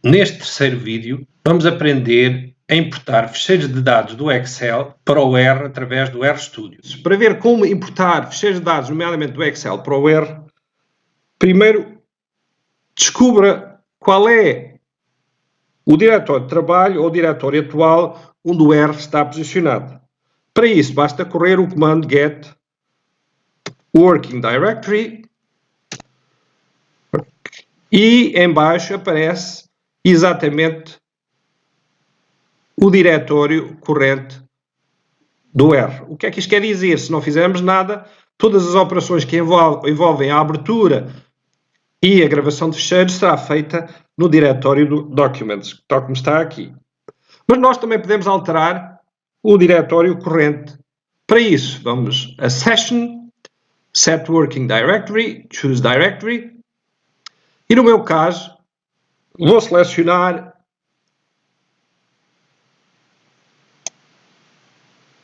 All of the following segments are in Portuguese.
Neste terceiro vídeo, vamos aprender a importar ficheiros de dados do Excel para o R através do RStudio. Para ver como importar ficheiros de dados, nomeadamente do Excel, para o R, primeiro descubra qual é o diretório de trabalho ou o diretório atual onde o R está posicionado. Para isso, basta correr o comando get working directory e em baixo aparece exatamente o diretório corrente do R. O que é que isto quer dizer? Se não fizermos nada, todas as operações que envolvem a abertura e a gravação de ficheiros será feita no diretório do Documents, tal como está aqui. Mas nós também podemos alterar o diretório corrente. Para isso, vamos a Session, Set Working Directory, Choose Directory, e no meu caso, vou selecionar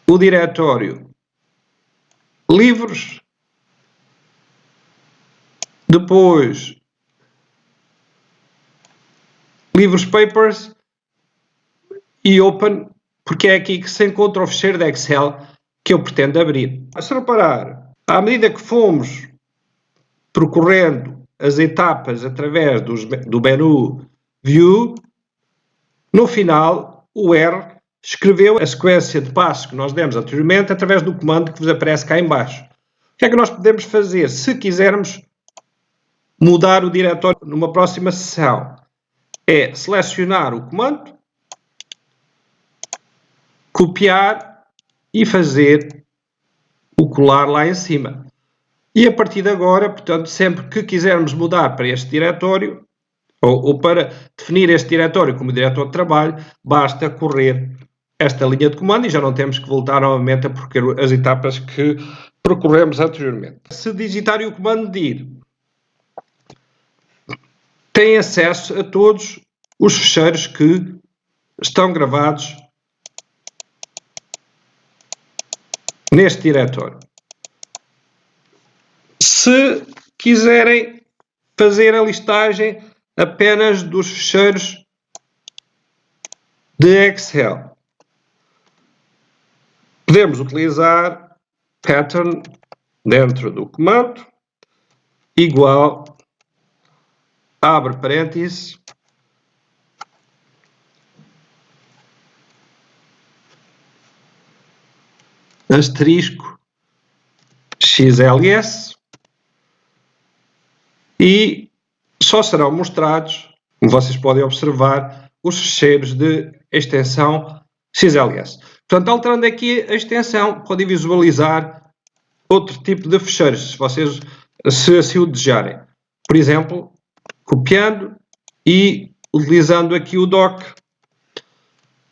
o diretório livros, depois livros papers e open, porque é aqui que se encontra o ficheiro de Excel que eu pretendo abrir. Se reparar, à medida que fomos percorrendo as etapas através do menu View, no final o R escreveu a sequência de passos que nós demos anteriormente através do comando que vos aparece cá em baixo. O que é que nós podemos fazer se quisermos mudar o diretório numa próxima sessão? É selecionar o comando, copiar e fazer o colar lá em cima. E a partir de agora, portanto, sempre que quisermos mudar para este diretório, ou para definir este diretório como diretório de trabalho, basta correr esta linha de comando e já não temos que voltar novamente a percorrer as etapas que percorremos anteriormente. Se digitarem o comando dir, têm acesso a todos os ficheiros que estão gravados neste diretório. Se quiserem fazer a listagem apenas dos ficheiros de Excel, podemos utilizar pattern dentro do comando, igual, abre parênteses, asterisco, XLS, e só serão mostrados, como vocês podem observar, os ficheiros de extensão XLS. Portanto, alterando aqui a extensão, podem visualizar outro tipo de ficheiros, se assim o desejarem. Por exemplo, copiando e utilizando aqui o doc,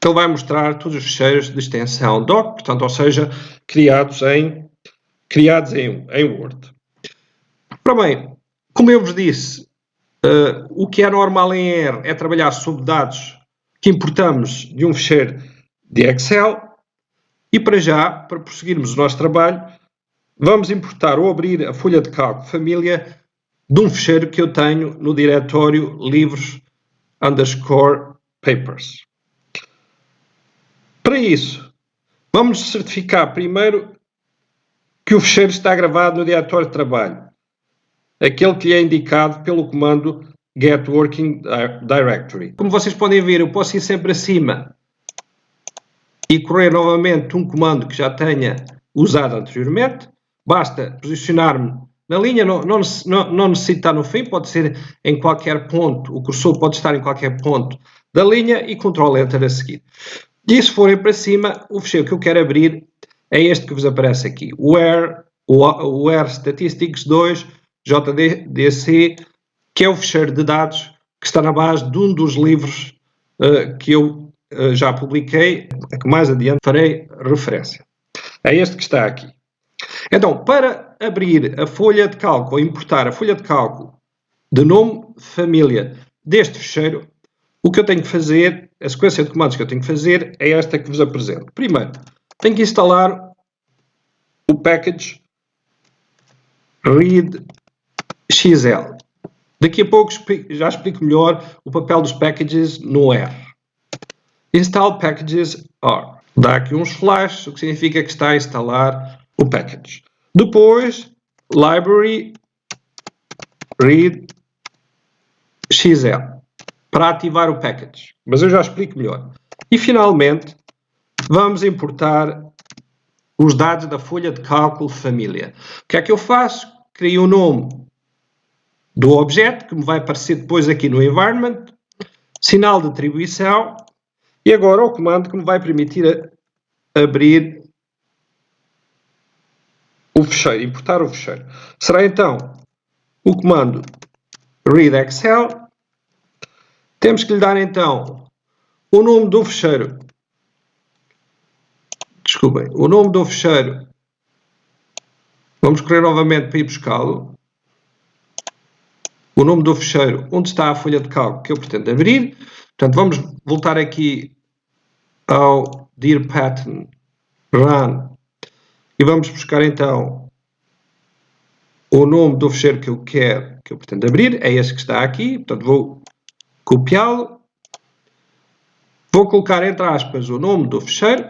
ele vai mostrar todos os ficheiros de extensão doc, portanto, ou seja, criados em Word. Ora bem, como eu vos disse, o que é normal em R é trabalhar sobre dados que importamos de um ficheiro de Excel e para prosseguirmos o nosso trabalho, vamos importar ou abrir a folha de cálculo família de um ficheiro que eu tenho no diretório livros_papers. Para isso, vamos certificar primeiro que o ficheiro está gravado no diretório de trabalho, aquele que lhe é indicado pelo comando get working directory. Como vocês podem ver, eu posso ir sempre acima e correr novamente um comando que já tenha usado anteriormente. Basta posicionar-me na linha, não necessita estar no fim, pode ser em qualquer ponto, o cursor pode estar em qualquer ponto da linha e Ctrl Enter a seguir. E se forem para cima, o ficheiro que eu quero abrir é este que vos aparece aqui, o R Statistics 2 JDC, que é o ficheiro de dados que está na base de um dos livros que eu já publiquei, a que mais adiante farei referência. É este que está aqui. Então, para abrir a folha de cálculo, ou importar a folha de cálculo de nome, família deste ficheiro, o que eu tenho que fazer, a sequência de comandos que eu tenho que fazer é esta que vos apresento. Primeiro, tenho que instalar o package readxl. Daqui a pouco já explico melhor o papel dos packages no R. Install packages R. Dá aqui uns flashes, o que significa que está a instalar o package. Depois, library read XL para ativar o package. Mas eu já explico melhor. E finalmente, vamos importar os dados da folha de cálculo família. O que é que eu faço? Crio o nome do objeto, que me vai aparecer depois aqui no environment, sinal de atribuição, e agora o comando que me vai permitir abrir o fecheiro, importar o fecheiro. Será então o comando read Excel. Temos que lhe dar então o nome do fecheiro. Desculpem, o nome do fecheiro. Vamos correr novamente para ir buscá-lo. O nome do fecheiro, onde está a folha de cálculo que eu pretendo abrir. Portanto, vamos voltar aqui ao dir pattern run e vamos buscar então o nome do fecheiro que eu quero, que eu pretendo abrir. É esse que está aqui. Portanto, vou copiá-lo. Vou colocar entre aspas o nome do fecheiro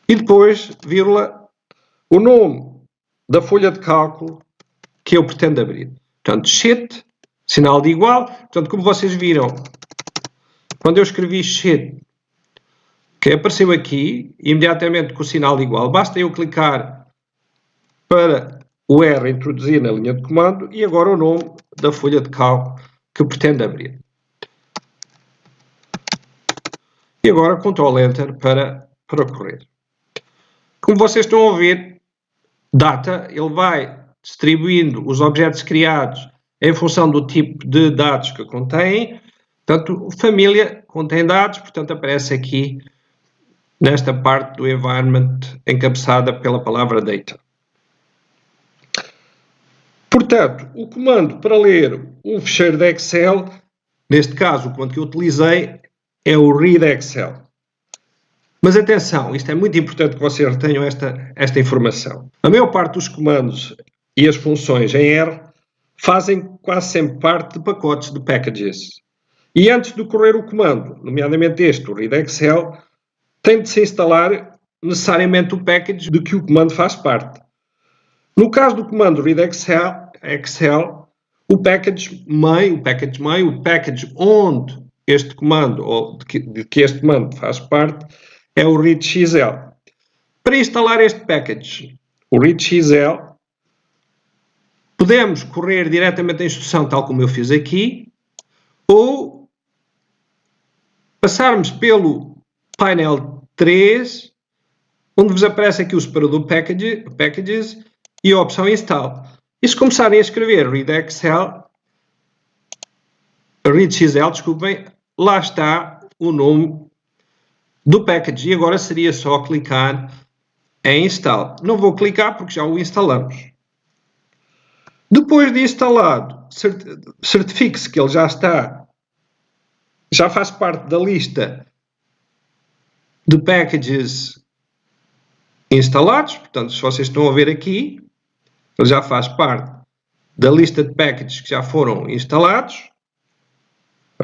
e depois, vírgula, o nome da folha de cálculo que eu pretendo abrir. Portanto, sheet, sinal de igual. Portanto, como vocês viram, quando eu escrevi sheet, que apareceu aqui, imediatamente com o sinal de igual, basta eu clicar para o R introduzir na linha de comando e agora o nome da folha de cálculo que eu pretendo abrir. E agora Ctrl Enter para correr. Como vocês estão a ver, data, ele vai distribuindo os objetos criados em função do tipo de dados que contém. Portanto, família contém dados, portanto aparece aqui nesta parte do environment encabeçada pela palavra data. Portanto, o comando para ler um fecheiro de Excel, neste caso o comando que eu utilizei é o read Excel. Mas atenção, isto é muito importante que vocês retenham esta informação. A maior parte dos comandos e as funções em R fazem quase sempre parte de pacotes de packages. E antes de correr o comando, nomeadamente este, o read Excel, tem de se instalar necessariamente o package de que o comando faz parte. No caso do comando read Excel, o package main, o package onde este comando, ou de que este comando faz parte, é o readXL. Para instalar este package, o readXL, podemos correr diretamente a instrução tal como eu fiz aqui, ou passarmos pelo painel 3, onde vos aparece aqui o separador Packages e a opção Install. E se começarem a escrever readXL, desculpem, lá está o nome do package. E agora seria só clicar em Install. Não vou clicar porque já o instalamos. Depois de instalado, certifique-se que ele já faz parte da lista de packages instalados. Portanto, se vocês estão a ver aqui, ele já faz parte da lista de packages que já foram instalados.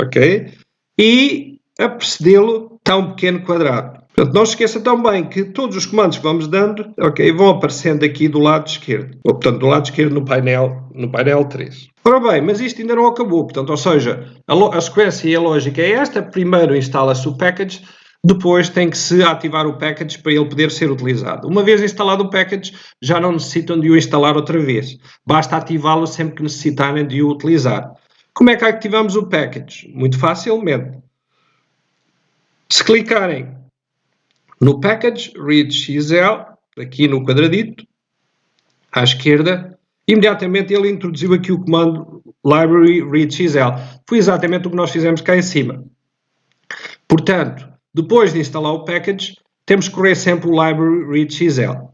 Ok? E a precedê-lo está um pequeno quadrado. Portanto, não se esqueça também que todos os comandos que vamos dando, ok, vão aparecendo aqui do lado esquerdo. Ou, portanto, do lado esquerdo no painel 3. Ora bem, mas isto ainda não acabou. Portanto, ou seja, a sequência e a lógica é esta. Primeiro instala-se o package, depois tem que se ativar o package para ele poder ser utilizado. Uma vez instalado o package, já não necessitam de o instalar outra vez. Basta ativá-lo sempre que necessitarem de o utilizar. Como é que ativamos o package? Muito facilmente. Se clicarem no package readXL, aqui no quadradito, à esquerda, imediatamente ele introduziu aqui o comando library readXL. Foi exatamente o que nós fizemos cá em cima. Portanto, depois de instalar o package, temos que correr sempre o library readXL.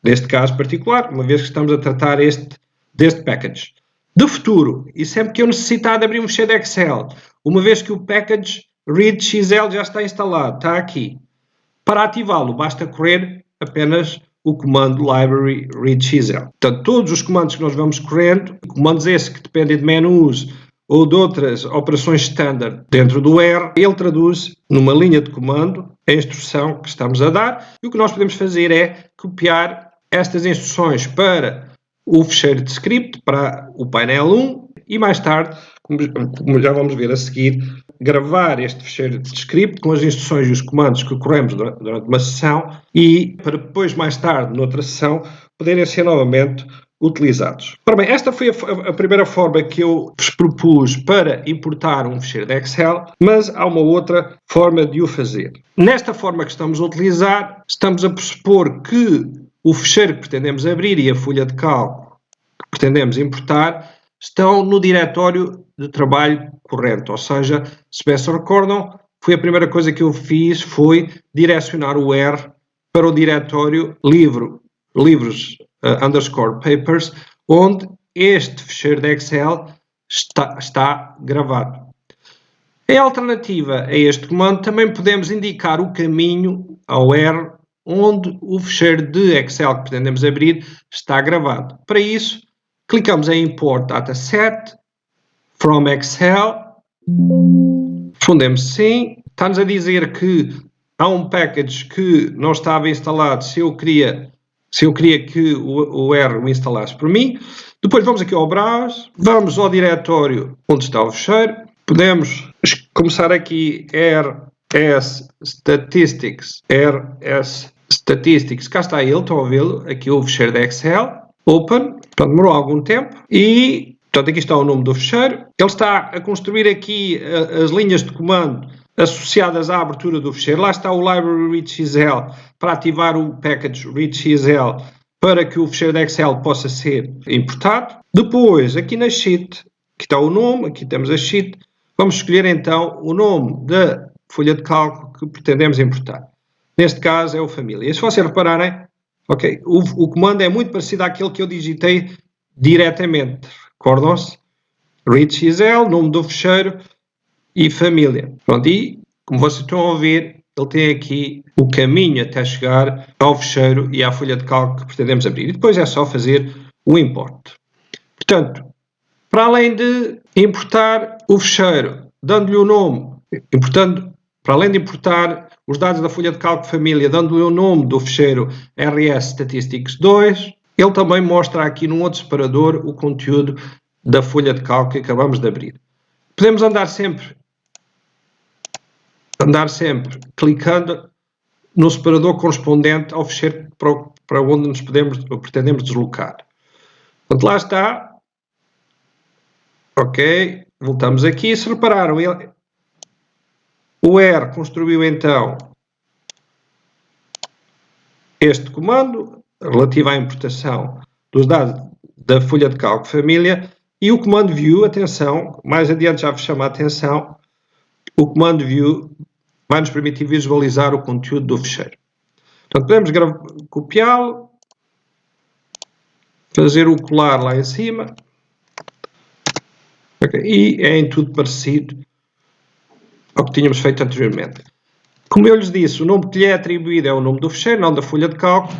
Neste caso particular, uma vez que estamos a tratar deste package. De futuro, e sempre que eu necessitar de abrir um fecheiro de Excel, uma vez que o package readXL já está instalado, está aqui. Para ativá-lo, basta correr apenas o comando library read XL. Portanto, todos os comandos que nós vamos correndo, comandos esses que dependem de menus ou de outras operações standard dentro do R, ele traduz numa linha de comando a instrução que estamos a dar, e o que nós podemos fazer é copiar estas instruções para o fecheiro de script, para o painel 1, e mais tarde, como já vamos ver a seguir, gravar este fecheiro de script com as instruções e os comandos que corremos durante uma sessão, e para depois, mais tarde, noutra sessão, poderem ser novamente utilizados. Ora bem, esta foi a primeira forma que eu vos propus para importar um fecheiro de Excel, mas há uma outra forma de o fazer. Nesta forma que estamos a utilizar, estamos a pressupor que o fecheiro que pretendemos abrir e a folha de cálculo que pretendemos importar estão no diretório de trabalho corrente, ou seja, se bem se recordam, foi a primeira coisa que eu fiz foi direcionar o R para o diretório livros _ papers, onde este fecheiro de Excel está gravado. Em alternativa a este comando, também podemos indicar o caminho ao R onde o fecheiro de Excel que pretendemos abrir está gravado. Para isso, clicamos em Import Dataset, From Excel, respondemos sim, está-nos a dizer que há um package que não estava instalado se eu queria que o R o instalasse por mim. Depois vamos aqui ao Browse, vamos ao diretório onde está o fecheiro, podemos começar aqui RS Statistics, cá está ele, estão a vê-lo, aqui o fecheiro de Excel, Open, portanto demorou algum tempo, e portanto aqui está o nome do fecheiro, ele está a construir aqui as linhas de comando associadas à abertura do fecheiro. Lá está o library read XL para ativar o package read XL para que o fecheiro de Excel possa ser importado. Depois, aqui na sheet, aqui está o nome, aqui temos a sheet, vamos escolher então o nome da folha de cálculo que pretendemos importar. Neste caso é o família. E se vocês repararem, okay, o comando é muito parecido àquele que eu digitei diretamente. Recordam-se? Read XL, nome do fecheiro e família. Pronto, e como vocês estão a ver, ele tem aqui o caminho até chegar ao fecheiro e à folha de cálculo que pretendemos abrir. E depois é só fazer o import. Portanto, para além de importar o fecheiro, dando-lhe o nome, para além de importar os dados da folha de cálculo família, dando-lhe o nome do fecheiro RS Statistics 2, ele também mostra aqui num outro separador o conteúdo da folha de cálculo que acabamos de abrir. Podemos andar sempre clicando no separador correspondente ao fecheiro para onde nos pretendemos deslocar. Portanto, lá está. Ok, voltamos aqui. Se repararam, o R construiu então este comando relativo à importação dos dados da folha de cálculo família, e o comando view, atenção, mais adiante já vos chamo a atenção, o comando view vai nos permitir visualizar o conteúdo do fecheiro. Portanto, podemos copiá-lo, fazer o colar lá em cima, okay, e é em tudo parecido ao que tínhamos feito anteriormente. Como eu lhes disse, o nome que lhe é atribuído é o nome do fecheiro, não da folha de cálculo,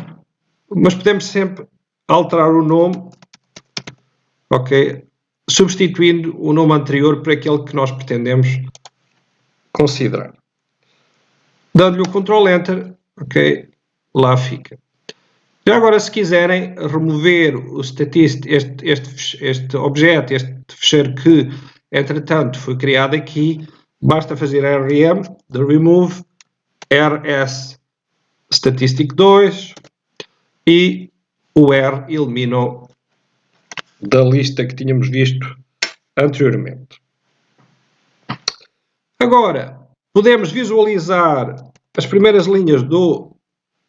mas podemos sempre alterar o nome, ok, substituindo o nome anterior por aquele que nós pretendemos considerar. Dando-lhe o Ctrl Enter, ok, lá fica. Já agora, se quiserem remover o este objeto, este fecheiro que, entretanto, foi criado aqui, basta fazer rm de remove rs statistic 2 e o R eliminou da lista que tínhamos visto anteriormente. Agora, podemos visualizar as primeiras linhas do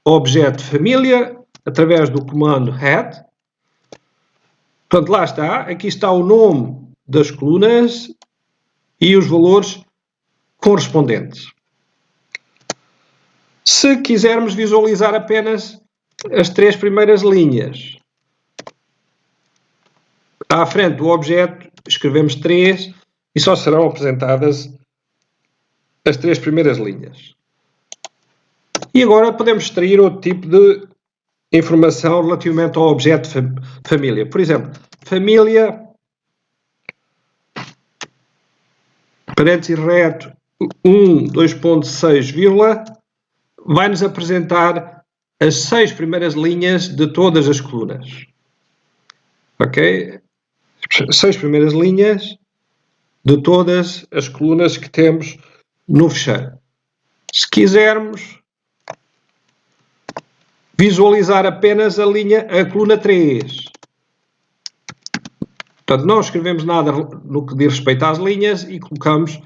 objeto família através do comando head. Portanto, lá está. Aqui está o nome das colunas e os valores correspondentes. Se quisermos visualizar apenas as três primeiras linhas, à frente do objeto, escrevemos 3 e só serão apresentadas as três primeiras linhas. E agora podemos extrair outro tipo de informação relativamente ao objeto família. Por exemplo, família, parênteses reto, 1, 2.6, vai-nos apresentar as 6 primeiras linhas de todas as colunas. Ok? 6 primeiras linhas de todas as colunas que temos no fecheiro. Se quisermos visualizar apenas a coluna 3, portanto, não escrevemos nada no que diz respeito às linhas e colocamos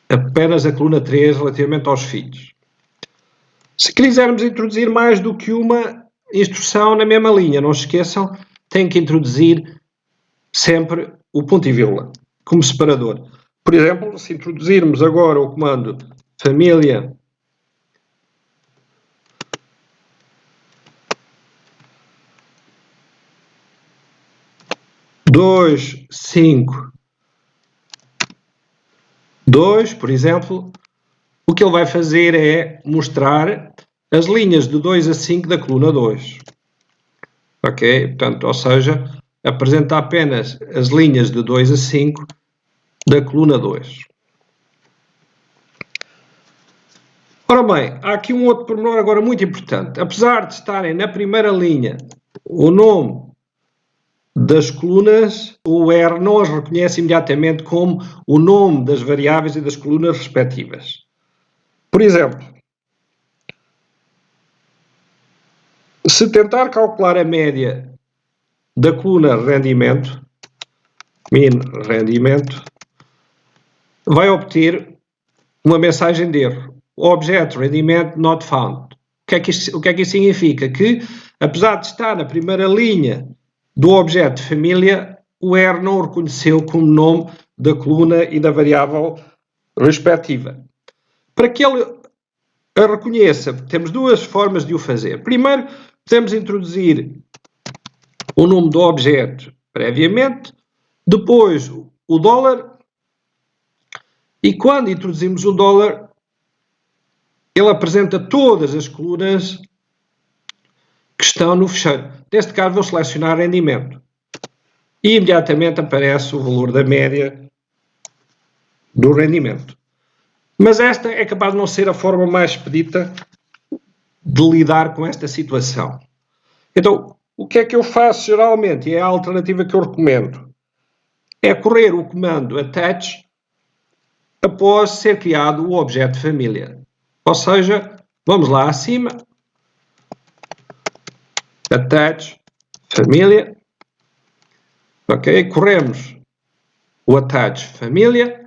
apenas a coluna 3 relativamente aos filhos. Se quisermos introduzir mais do que uma instrução na mesma linha, não se esqueçam, tem que introduzir sempre o ponto e vírgula como separador. Por exemplo, se introduzirmos agora o comando família dois, 5, 2, por exemplo, o que ele vai fazer é mostrar as linhas de 2 a 5 da coluna 2. Ok? Portanto, ou seja, apresenta apenas as linhas de 2 a 5 da coluna 2. Ora bem, há aqui um outro pormenor agora muito importante. Apesar de estarem na primeira linha o nome das colunas, o R não as reconhece imediatamente como o nome das variáveis e das colunas respectivas. Por exemplo, se tentar calcular a média da coluna rendimento, min rendimento, vai obter uma mensagem de erro. Objeto rendimento not found. O que é que isso significa? Que, apesar de estar na primeira linha do objeto família, o R não o reconheceu como nome da coluna e da variável respectiva. Para que ele a reconheça, temos duas formas de o fazer. Primeiro, podemos introduzir o nome do objeto previamente, depois o dólar, e quando introduzimos o dólar, ele apresenta todas as colunas que estão no fecheiro. Neste caso, vou selecionar rendimento. E imediatamente aparece o valor da média do rendimento. Mas esta é capaz de não ser a forma mais expedita de lidar com esta situação. Então, o que é que eu faço geralmente? E é a alternativa que eu recomendo. É correr o comando attach após ser criado o objeto família. Ou seja, vamos lá acima, attach família, ok? Corremos o attach família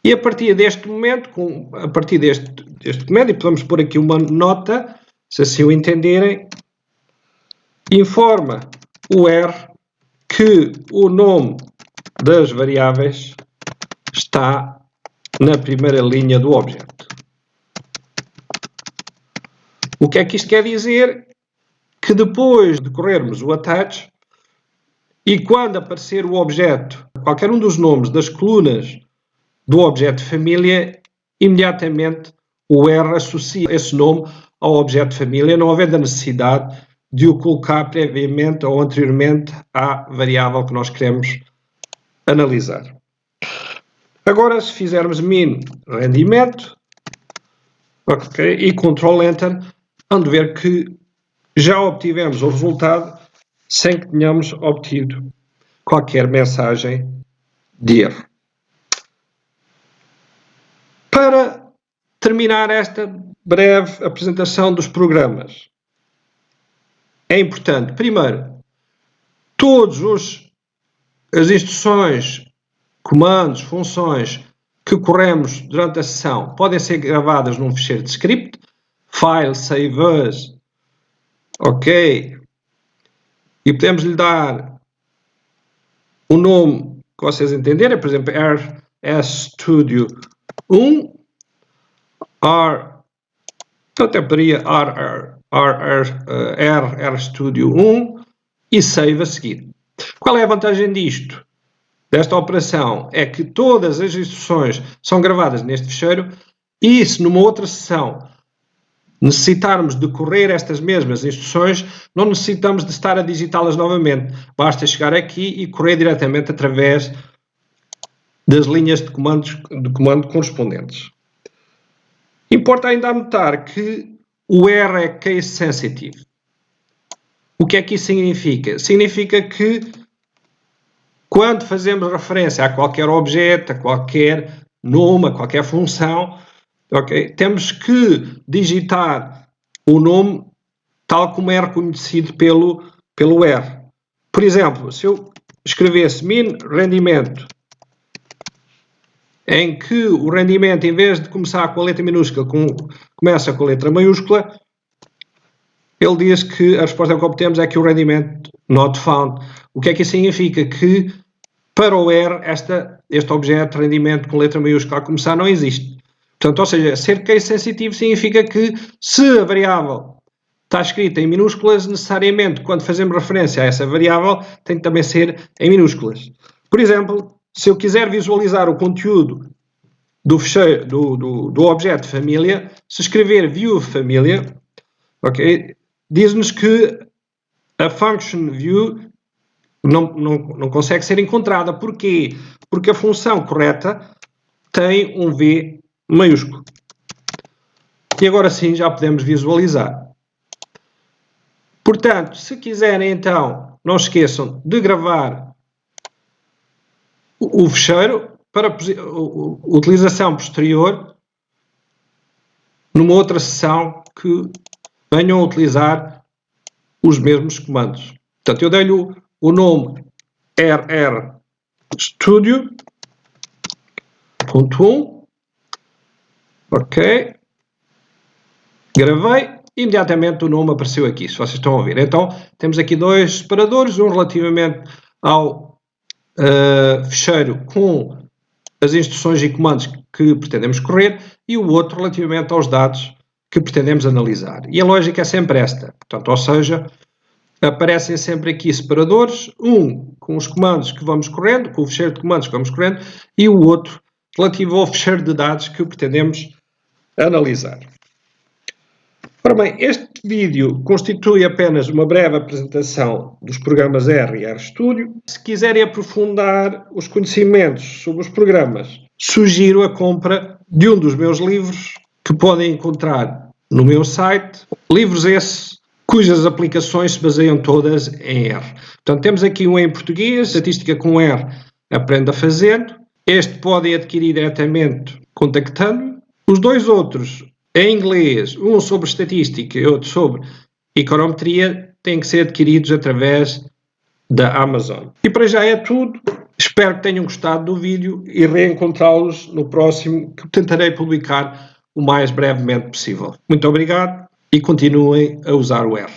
e a partir deste momento, a partir deste comando, e podemos pôr aqui uma nota, se assim o entenderem, informa o R que o nome das variáveis está na primeira linha do objeto. O que é que isto quer dizer? Que depois de corrermos o attach e quando aparecer o objeto, qualquer um dos nomes das colunas do objeto família, imediatamente o R associa esse nome ao objeto família, não havendo a necessidade de o colocar previamente ou anteriormente à variável que nós queremos analisar. Agora, se fizermos min rendimento, ok, e Ctrl Enter, vamos ver que já obtivemos o resultado sem que tenhamos obtido qualquer mensagem de erro. Para terminar esta breve apresentação dos programas, é importante, primeiro, todas as instruções, comandos, funções que corremos durante a sessão podem ser gravadas num ficheiro de script, file, save as, ok, e podemos lhe dar o nome que vocês entenderem, por exemplo, RStudio 1, até poderia RStudio 1 e save a seguir. Qual é a vantagem disto? Desta operação é que todas as instruções são gravadas neste ficheiro e se numa outra sessão necessitarmos de correr estas mesmas instruções, não necessitamos de estar a digitá-las novamente. Basta chegar aqui e correr diretamente através das linhas de comando correspondentes. Importa ainda anotar que o R é case sensitive. O que é que isso significa? Significa que quando fazemos referência a qualquer objeto, a qualquer nome, a qualquer função, okay, temos que digitar o nome tal como é reconhecido pelo R. Por exemplo, se eu escrevesse min rendimento, em que o rendimento, em vez de começar com a letra minúscula, começa com a letra maiúscula, ele diz que a resposta que obtemos é que o rendimento not found. O que é que isso significa? Que para o R, este objeto rendimento com letra maiúscula a começar não existe. Portanto, ou seja, ser case sensitivo significa que se a variável está escrita em minúsculas, necessariamente, quando fazemos referência a essa variável, tem que também ser em minúsculas. Por exemplo, se eu quiser visualizar o conteúdo do objeto família, se escrever view família, okay, diz-nos que a function view não consegue ser encontrada. Porquê? Porque a função correta tem um V maiúsculo. E agora sim já podemos visualizar. Portanto, se quiserem então, não esqueçam de gravar o fecheiro para utilização posterior numa outra sessão que venham a utilizar os mesmos comandos. Portanto, eu dei-lhe o nome RR Studio.1, ok, gravei, imediatamente o nome apareceu aqui, se vocês estão a ouvir. Então, temos aqui dois separadores, um relativamente ao fecheiro com as instruções e comandos que pretendemos correr e o outro relativamente aos dados que pretendemos analisar. E a lógica é sempre esta, portanto, ou seja, aparecem sempre aqui separadores, um com os comandos que vamos correndo, com o fecheiro de comandos que vamos correndo, e o outro relativo ao fecheiro de dados que pretendemos analisar. Ora bem, este vídeo constitui apenas uma breve apresentação dos programas R e RStudio. Se quiserem aprofundar os conhecimentos sobre os programas, sugiro a compra de um dos meus livros que podem encontrar no meu site, livros esses cujas aplicações se baseiam todas em R. Portanto, temos aqui um em português, Estatística com R, Aprenda Fazendo. Este podem adquirir diretamente contactando-me. Os dois outros, em inglês, um sobre estatística e outro sobre econometria, têm que ser adquiridos através da Amazon. E para já é tudo. Espero que tenham gostado do vídeo e reencontrá-los no próximo, que tentarei publicar o mais brevemente possível. Muito obrigado e continuem a usar o R.